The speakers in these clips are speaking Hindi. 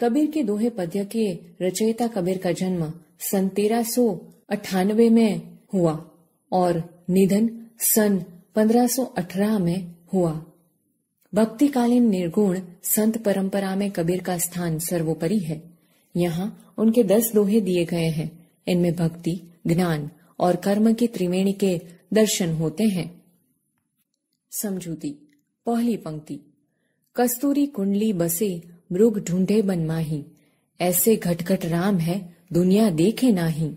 कबीर के दोहे पद्य के रचयिता कबीर का जन्म सन 1398 में हुआ और निधन सन 1518 में हुआ। भक्तिकालीन निर्गुण संत परंपरा में कबीर का स्थान सर्वोपरि है। यहाँ उनके 10 दोहे दिए गए हैं। इनमें भक्ति, ज्ञान और कर्म की त्रिवेणी के दर्शन होते हैं। समझूती। पहली पंक्ति। कस्तूरी कुंडली बसे मृग ढूंढे बन माही, ऐसे घटघट राम है दुनिया देखे नाही।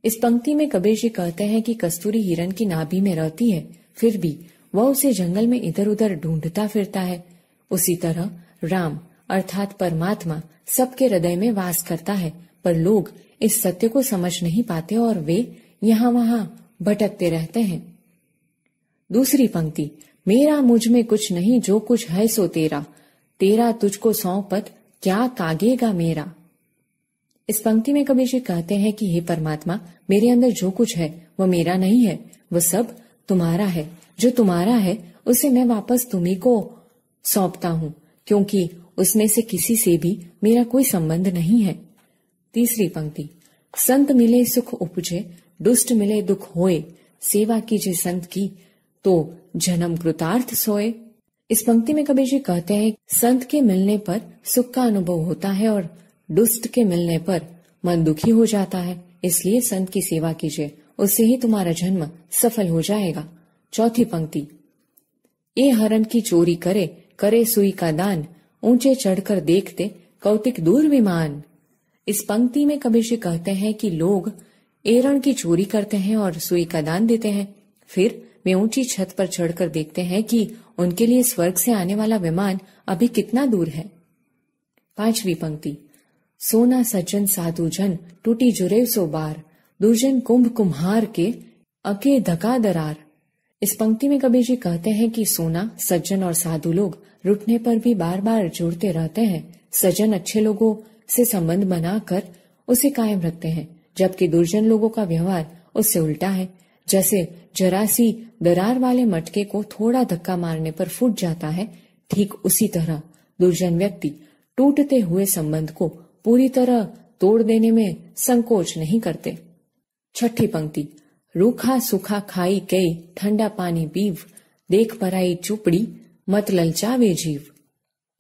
इस पंक्ति में कबीर जी कहते हैं कि कस्तूरी हिरण की नाभि में रहती है, फिर भी वह उसे जंगल में इधर उधर ढूंढता फिरता है। उसी तरह राम अर्थात परमात्मा सबके हृदय में वास करता है, पर लोग इस सत्य को समझ नहीं पाते और वे यहाँ वहां भटकते रहते हैं। दूसरी पंक्ति। मेरा मुझ में कुछ नहीं, जो कुछ है सो तेरा, तेरा तुझको सौंपत क्या कागेगा मेरा। इस पंक्ति में कबीर जी कहते हैं कि हे परमात्मा, मेरे अंदर जो कुछ है वह मेरा नहीं है, वह सब तुम्हारा है। जो तुम्हारा है उसे मैं वापस तुम्ही को सौंपता हूँ, क्योंकि उसमें से किसी से भी मेरा कोई संबंध नहीं है। तीसरी पंक्ति। संत मिले सुख उपजे, दुष्ट मिले दुख होए, सेवा कीजे संत की तो जन्म कृतार्थ सोए। इस पंक्ति में कबीर जी कहते हैं संत के मिलने पर सुख का अनुभव होता है और दुष्ट के मिलने पर मन दुखी हो जाता है, इसलिए संत की सेवा कीजिए, उससे ही तुम्हारा जन्म सफल हो जाएगा। चौथी पंक्ति। ए हरण की चोरी करे, करे सुई का दान, ऊंचे चढ़कर देखते कौतिक दूर विमान। इस पंक्ति में कबीर जी कहते हैं कि लोग एरण की चोरी करते हैं और सुई का दान देते हैं, फिर वे ऊंची छत पर चढ़कर देखते हैं कि उनके लिए स्वर्ग से आने वाला विमान अभी कितना दूर है। पांचवी पंक्ति। सोना सज्जन साधु जन, टूटी जुरेव सो बार, दुर्जन कुंभ कुम्हार के अके धका दरार। इस पंक्ति में कबीर जी कहते हैं कि सोना, सज्जन और साधु लोग रुटने पर भी बार बार जुड़ते रहते हैं। सज्जन अच्छे लोगों से संबंध बनाकर उसे कायम रखते हैं, जबकि दुर्जन लोगों का व्यवहार उससे उल्टा है। जैसे जरासी दरार वाले मटके को थोड़ा धक्का मारने पर फूट जाता है, ठीक उसी तरह दुर्जन व्यक्ति टूटते हुए संबंध को पूरी तरह तोड़ देने में संकोच नहीं करते। छठी पंक्ति। रूखा सूखा खाई कई, ठंडा पानी पीव, देख पराई चुपड़ी, मत ललचावे जीव।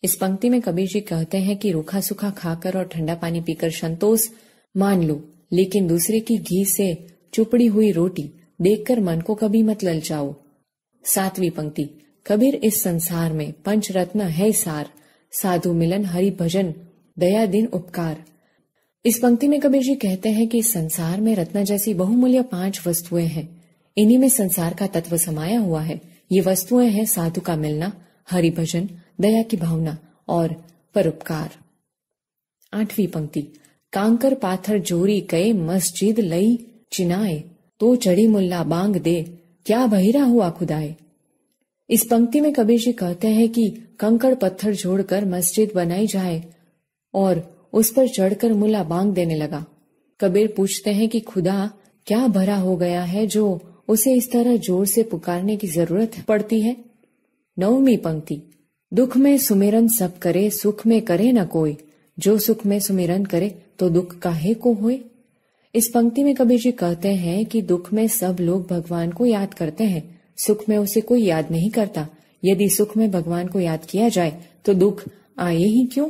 इस पंक्ति में कबीर जी कहते हैं कि रूखा सूखा खाकर और ठंडा पानी पीकर संतोष मान लो, लेकिन दूसरे की घी से चुपड़ी हुई रोटी देखकर मन को कभी मत ललचाओ। सातवीं पंक्ति। कबीर इस संसार में पंच रत्न है सार, साधु मिलन हरि भजन दया दिन उपकार। इस पंक्ति में कबीर जी कहते हैं कि इस संसार में रत्न जैसी बहुमूल्य 5 वस्तुएं हैं। इन्हीं में संसार का तत्व समाया हुआ है। ये वस्तुएं हैं साधु का मिलना, हरि भजन, दया की भावना और परोपकार। आठवीं पंक्ति। कांकर पाथर जोरी कए, मस्जिद लई चिनाए, तो चढ़ी मुल्ला बांग दे, क्या बहिरा हुआ खुदाए। इस पंक्ति में कबीर जी कहते हैं कि कंकड़ पत्थर जोड़कर मस्जिद बनाई जाए और उस पर चढ़कर मुल्ला बांग देने लगा। कबीर पूछते हैं कि खुदा क्या भरा हो गया है जो उसे इस तरह जोर से पुकारने की जरूरत पड़ती है। नौवीं पंक्ति। दुख में सुमिरन सब करे, सुख में करे न कोई, जो सुख में सुमिरन करे तो दुख काहे को होए। इस पंक्ति में कबीर जी कहते हैं कि दुख में सब लोग भगवान को याद करते हैं, सुख में उसे कोई याद नहीं करता। यदि सुख में भगवान को याद किया जाए तो दुख आए ही क्यों।